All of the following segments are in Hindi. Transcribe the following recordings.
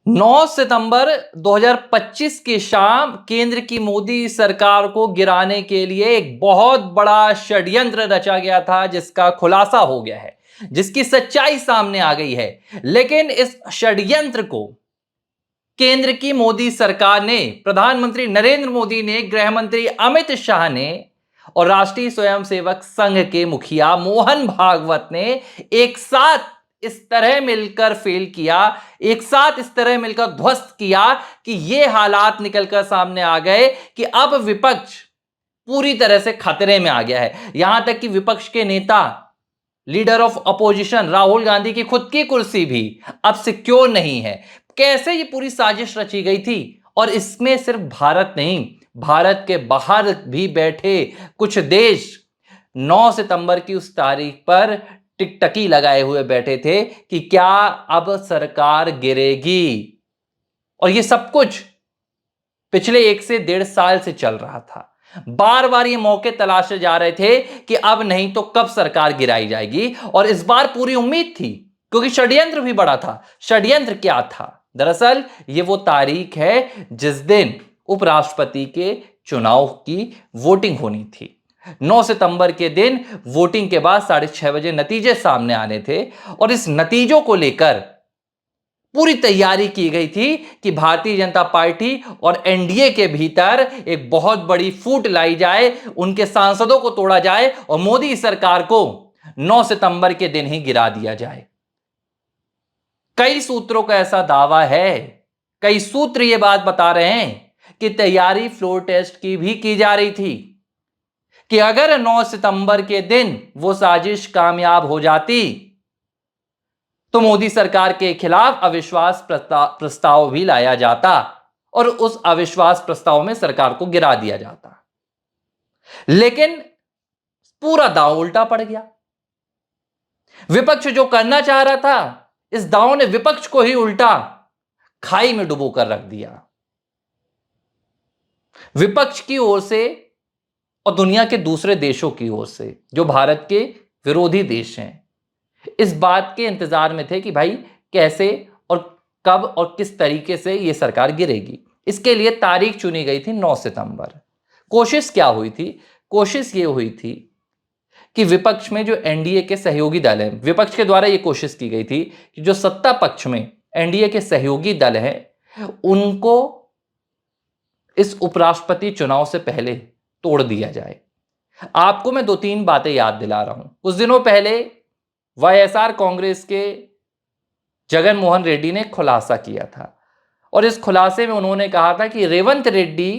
9 सितंबर 2025 की शाम केंद्र की मोदी सरकार को गिराने के लिए एक बहुत बड़ा षड्यंत्र रचा गया था, जिसका खुलासा हो गया है, जिसकी सच्चाई सामने आ गई है। लेकिन इस षड्यंत्र को केंद्र की मोदी सरकार ने, प्रधानमंत्री नरेंद्र मोदी ने, गृह मंत्री अमित शाह ने और राष्ट्रीय स्वयंसेवक संघ के मुखिया मोहन भागवत ने एक साथ इस तरह मिलकर फेल किया, एक साथ इस तरह मिलकर ध्वस्त किया कि यह हालात निकलकर सामने आ गए कि अब विपक्ष पूरी तरह से खतरे में आ गया है। यहां तक कि विपक्ष के नेता, leader of opposition Rahul Gandhi की खुद की कुर्सी भी अब सिक्योर नहीं है। कैसे ये पूरी साजिश रची गई थी, और इसमें सिर्फ भारत नहीं, भारत के बाहर भी बैठे कुछ देश 9 सितंबर की उस तारीख पर टिकटकी लगाए हुए बैठे थे कि क्या अब सरकार गिरेगी। और ये सब कुछ पिछले 1 से 1.5 साल से चल रहा था। बार बार ये मौके तलाशे जा रहे थे कि अब नहीं तो कब सरकार गिराई जाएगी। और इस बार पूरी उम्मीद थी, क्योंकि षड्यंत्र भी बड़ा था। षड्यंत्र क्या था? दरअसल ये वो तारीख है जिस दिन उपराष्ट्रपति के चुनाव की वोटिंग होनी थी। 9 सितंबर के दिन वोटिंग के बाद 6:30 बजे नतीजे सामने आने थे, और इस नतीजों को लेकर पूरी तैयारी की गई थी कि भारतीय जनता पार्टी और एनडीए के भीतर एक बहुत बड़ी फूट लाई जाए, उनके सांसदों को तोड़ा जाए और मोदी सरकार को 9 सितंबर के दिन ही गिरा दिया जाए। कई सूत्रों का ऐसा दावा है, कई सूत्र यह बात बता रहे हैं कि तैयारी फ्लोर टेस्ट की भी की जा रही थी कि अगर 9 सितंबर के दिन वो साजिश कामयाब हो जाती तो मोदी सरकार के खिलाफ अविश्वास प्रस्ताव भी लाया जाता और उस अविश्वास प्रस्ताव में सरकार को गिरा दिया जाता। लेकिन पूरा दांव उल्टा पड़ गया। विपक्ष जो करना चाह रहा था, इस दांव ने विपक्ष को ही उल्टा खाई में डुबो कर रख दिया। विपक्ष की ओर से और दुनिया के दूसरे देशों की ओर से, जो भारत के विरोधी देश हैं, इस बात के इंतजार में थे कि भाई कैसे और कब और किस तरीके से यह सरकार गिरेगी। इसके लिए तारीख चुनी गई थी 9 सितंबर। कोशिश क्या हुई थी? कोशिश यह हुई थी कि विपक्ष में जो एनडीए के सहयोगी दल हैं, विपक्ष के द्वारा यह कोशिश की गई थी कि जो सत्ता पक्ष में एनडीए के सहयोगी दल हैं, उनको इस उपराष्ट्रपति चुनाव से पहले तोड़ दिया जाए। आपको मैं 2-3 बातें याद दिला रहा हूं। कुछ दिनों पहले वाईएसआर कांग्रेस के जगन मोहन रेड्डी ने खुलासा किया था, और इस खुलासे में उन्होंने कहा था कि रेवंत रेड्डी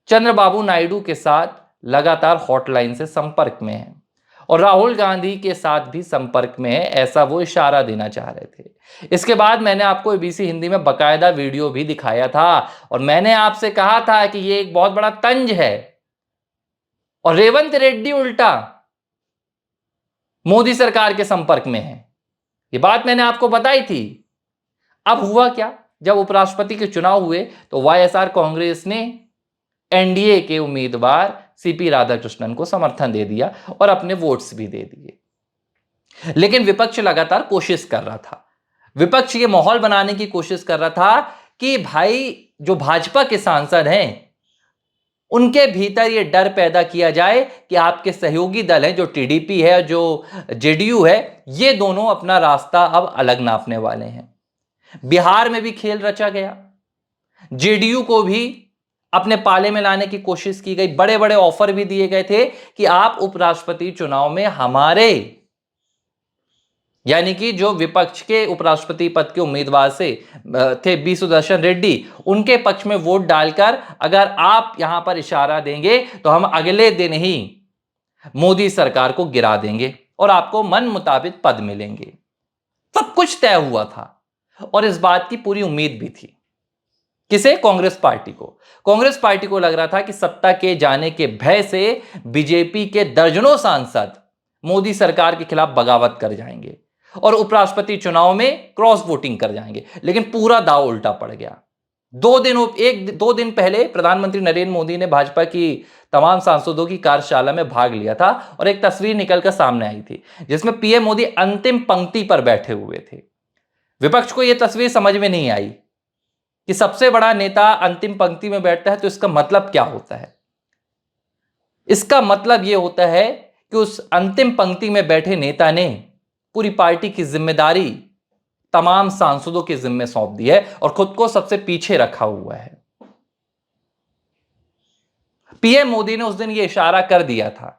चंद्रबाबू नायडू के साथ लगातार हॉटलाइन से संपर्क में है और राहुल गांधी के साथ भी संपर्क में है, ऐसा वो इशारा देना चाह रहे थे। इसके बाद मैंने आपको एबीसी हिंदी में बकायदा वीडियो भी दिखाया था और मैंने आपसे कहा था कि यह एक बहुत बड़ा तंज है और रेवंत रेड्डी उल्टा मोदी सरकार के संपर्क में है। ये बात मैंने आपको बताई थी। अब हुआ क्या? जब उपराष्ट्रपति के चुनाव हुए तो वाईएसआर कांग्रेस ने एनडीए के उम्मीदवार सीपी राधाकृष्णन को समर्थन दे दिया और अपने वोट्स भी दे दिए। लेकिन विपक्ष लगातार कोशिश कर रहा था, विपक्ष ये माहौल बनाने की कोशिश कर रहा था कि भाई जो भाजपा के सांसद हैं उनके भीतर ये डर पैदा किया जाए कि आपके सहयोगी दल हैं, जो टीडीपी है, जो जेडीयू है, ये दोनों अपना रास्ता अब अलग नापने वाले हैं। बिहार में भी खेल रचा गया, जेडीयू को भी अपने पाले में लाने की कोशिश की गई। बड़े बड़े ऑफर भी दिए गए थे कि आप उपराष्ट्रपति चुनाव में हमारे, यानी कि जो विपक्ष के उपराष्ट्रपति पद के उम्मीदवार से थे बी सुदर्शन रेड्डी, उनके पक्ष में वोट डालकर अगर आप यहां पर इशारा देंगे तो हम अगले दिन ही मोदी सरकार को गिरा देंगे और आपको मन मुताबिक पद मिलेंगे। सब कुछ तय हुआ था और इस बात की पूरी उम्मीद भी थी। किसे? कांग्रेस पार्टी को। कांग्रेस पार्टी को लग रहा था कि सत्ता के जाने के भय से बीजेपी के दर्जनों सांसद मोदी सरकार के खिलाफ बगावत कर जाएंगे और उपराष्ट्रपति चुनाव में क्रॉस वोटिंग कर जाएंगे। लेकिन पूरा दांव उल्टा पड़ गया। 2 दिन पहले प्रधानमंत्री नरेंद्र मोदी ने भाजपा की तमाम सांसदों की कार्यशाला में भाग लिया था और एक तस्वीर निकलकर सामने आई थी जिसमें पीएम मोदी अंतिम पंक्ति पर बैठे हुए थे। विपक्ष को यह तस्वीर समझ में नहीं आई कि सबसे बड़ा नेता अंतिम पंक्ति में बैठता है तो इसका मतलब क्या होता है। इसका मतलब यह होता है कि उस अंतिम पंक्ति में बैठे नेता ने पूरी पार्टी की जिम्मेदारी तमाम सांसदों के जिम्मे सौंप दी है और खुद को सबसे पीछे रखा हुआ है। पीएम मोदी ने उस दिन यह इशारा कर दिया था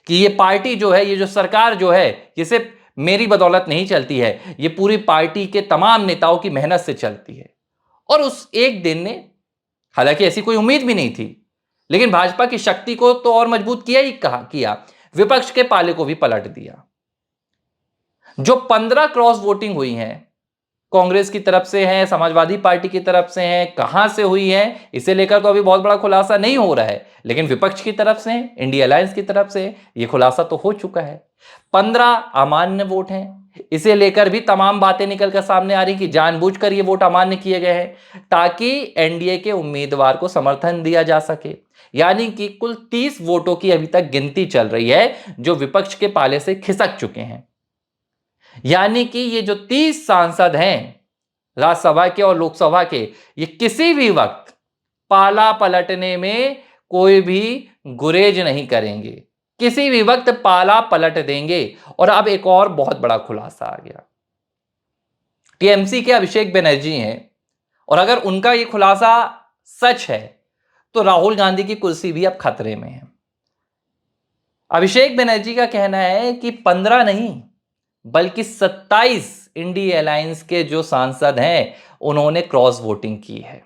कि ये पार्टी जो है, ये जो सरकार जो है, ये सिर्फ मेरी बदौलत नहीं चलती है, ये पूरी पार्टी के तमाम नेताओं की मेहनत से चलती है। और उस एक दिन ने, हालांकि ऐसी कोई उम्मीद भी नहीं थी, लेकिन भाजपा की शक्ति को तो और मजबूत किया, विपक्ष के पाले को भी पलट दिया। जो 15 क्रॉस वोटिंग हुई हैं, कांग्रेस की तरफ से हैं, समाजवादी पार्टी की तरफ से हैं, कहां से हुई हैं इसे लेकर तो अभी बहुत बड़ा खुलासा नहीं हो रहा है, लेकिन विपक्ष की तरफ से, इंडिया अलायंस की तरफ से यह खुलासा तो हो चुका है। 15 अमान्य वोट हैं, इसे लेकर भी तमाम बातें निकलकर सामने आ रही कि जानबूझकर ये वोट अमान्य किए गए हैं ताकि एनडीए के उम्मीदवार को समर्थन दिया जा सके। यानी कि कुल 30 वोटों की अभी तक गिनती चल रही है जो विपक्ष के पाले से खिसक चुके हैं। यानी कि ये जो 30 सांसद हैं राज्यसभा के और लोकसभा के, ये किसी भी वक्त पाला पलटने में कोई भी गुरेज नहीं करेंगे, किसी भी वक्त पाला पलट देंगे। और अब एक और बहुत बड़ा खुलासा आ गया। टीएमसी के अभिषेक बनर्जी हैं और अगर उनका ये खुलासा सच है तो राहुल गांधी की कुर्सी भी अब खतरे में है। अभिषेक बनर्जी का कहना है कि 15 नहीं बल्कि 27 इंडिया अलायंस के जो सांसद हैं उन्होंने क्रॉस वोटिंग की है।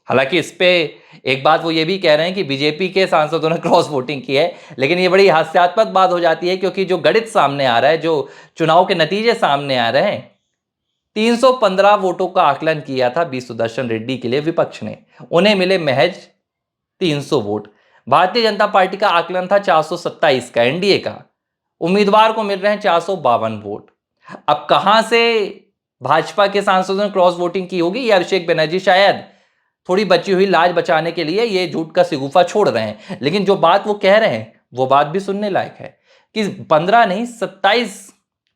हालांकि इस पे एक बात वो ये भी कह रहे हैं कि बीजेपी के सांसदों ने क्रॉस वोटिंग की है, लेकिन ये बड़ी हास्यास्पद बात हो जाती है क्योंकि जो गणित सामने आ रहा है, जो चुनाव के नतीजे सामने आ रहे हैं, 315 वोटों का आकलन किया था बी सुदर्शन रेड्डी के लिए विपक्ष ने, उन्हें मिले महज 300 वोट। भारतीय जनता पार्टी का आकलन था 427 का, एनडीए का उम्मीदवार को मिल रहे हैं 452 वोट। अब कहां से भाजपा के सांसदों ने क्रॉस वोटिंग की होगी, या अभिषेक बनर्जी शायद थोड़ी बची हुई लाज बचाने के लिए ये झूठ का सिगुफा छोड़ रहे हैं, लेकिन जो बात वो कह रहे हैं वो बात भी सुनने लायक है कि 15 नहीं 27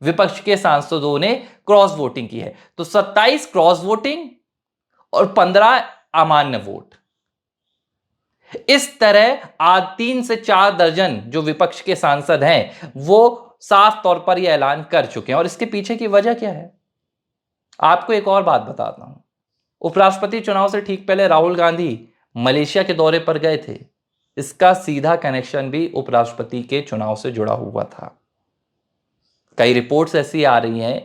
विपक्ष के सांसदों ने क्रॉस वोटिंग की है। तो 27 क्रॉस वोटिंग और 15 अमान्य वोट, इस तरह आज 3 से 4 दर्जन जो विपक्ष के सांसद हैं वो साफ तौर पर यह ऐलान कर चुके हैं। और इसके पीछे की वजह क्या है, आपको एक और बात बताता हूं। उपराष्ट्रपति चुनाव से ठीक पहले राहुल गांधी मलेशिया के दौरे पर गए थे। इसका सीधा कनेक्शन भी उपराष्ट्रपति के चुनाव से जुड़ा हुआ था। कई रिपोर्ट्स ऐसी आ रही हैं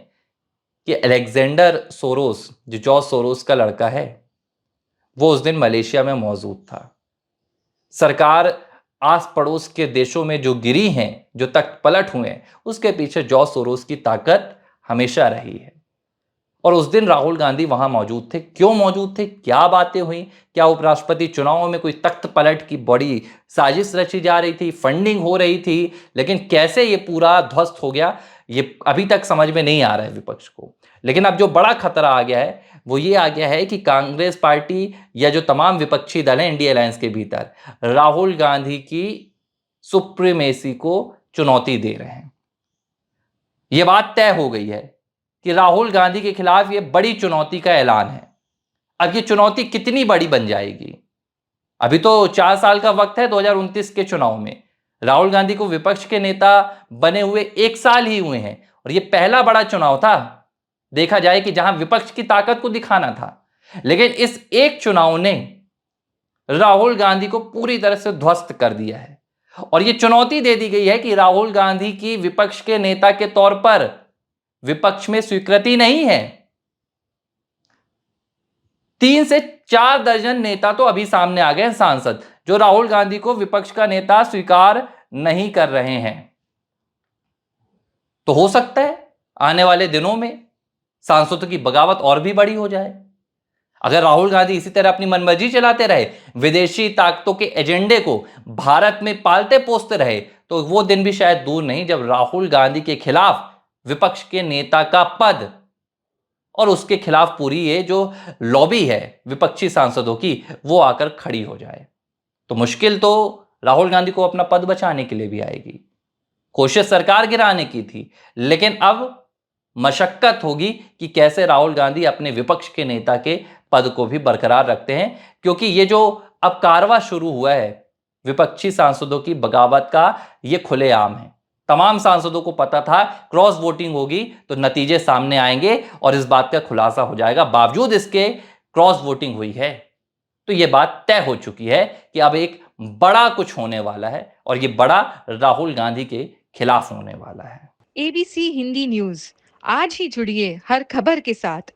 कि अलेक्जेंडर सोरोस, जो जॉर्ज सोरोस का लड़का है, वो उस दिन मलेशिया में मौजूद था। सरकार आस पड़ोस के देशों में जो गिरी हैं, जो तख्त पलट हुए हैं, उसके पीछे जॉर्ज सोरोस की ताकत हमेशा रही है। और उस दिन राहुल गांधी वहां मौजूद थे। क्यों मौजूद थे, क्या बातें हुई, क्या उपराष्ट्रपति चुनाव में कोई तख्त पलट की बड़ी साजिश रची जा रही थी, फंडिंग हो रही थी, लेकिन कैसे ये पूरा ध्वस्त हो गया ये अभी तक समझ में नहीं आ रहा है विपक्ष को। लेकिन अब जो बड़ा खतरा आ गया है वो ये आ गया है कि कांग्रेस पार्टी या जो तमाम विपक्षी दल हैं इंडिया अलायंस के भीतर राहुल गांधी की सुप्रीमेसी को चुनौती दे रहे हैं। यह बात तय हो गई है कि राहुल गांधी के खिलाफ यह बड़ी चुनौती का ऐलान है। अब ये चुनौती कितनी बड़ी बन जाएगी, अभी तो 4 साल का वक्त है 2029 के चुनाव में। राहुल गांधी को विपक्ष के नेता बने हुए 1 साल ही हुए हैं और यह पहला बड़ा चुनाव था, देखा जाए कि जहां विपक्ष की ताकत को दिखाना था। लेकिन इस एक चुनाव ने राहुल गांधी को पूरी तरह से ध्वस्त कर दिया है और यह चुनौती दे दी गई है कि राहुल गांधी की विपक्ष के नेता के तौर पर विपक्ष में स्वीकृति नहीं है। 3 से 4 दर्जन नेता तो अभी सामने आ गए हैं, सांसद, जो राहुल गांधी को विपक्ष का नेता स्वीकार नहीं कर रहे हैं। तो हो सकता है आने वाले दिनों में सांसदों की बगावत और भी बड़ी हो जाए। अगर राहुल गांधी इसी तरह अपनी मनमर्जी चलाते रहे, विदेशी ताकतों के एजेंडे को भारत में पालते पोसते रहे, तो वो दिन भी शायद दूर नहीं जब राहुल गांधी के खिलाफ विपक्ष के नेता का पद और उसके खिलाफ पूरी ये जो लॉबी है विपक्षी सांसदों की, वो आकर खड़ी हो जाए। तो मुश्किल तो राहुल गांधी को अपना पद बचाने के लिए भी आएगी। कोशिश सरकार गिराने की थी, लेकिन अब मशक्कत होगी कि कैसे राहुल गांधी अपने विपक्ष के नेता के पद को भी बरकरार रखते हैं, क्योंकि ये जो अब कारवां शुरू हुआ है विपक्षी सांसदों की बगावत का, ये खुलेआम है। तमाम सांसदों को पता था क्रॉस वोटिंग होगी तो नतीजे सामने आएंगे और इस बात का खुलासा हो जाएगा। बावजूद इसके क्रॉस वोटिंग हुई है, तो ये बात तय हो चुकी है कि अब एक बड़ा कुछ होने वाला है और ये बड़ा राहुल गांधी के खिलाफ होने वाला है। एबीसी हिंदी न्यूज, आज ही जुड़िए हर खबर के साथ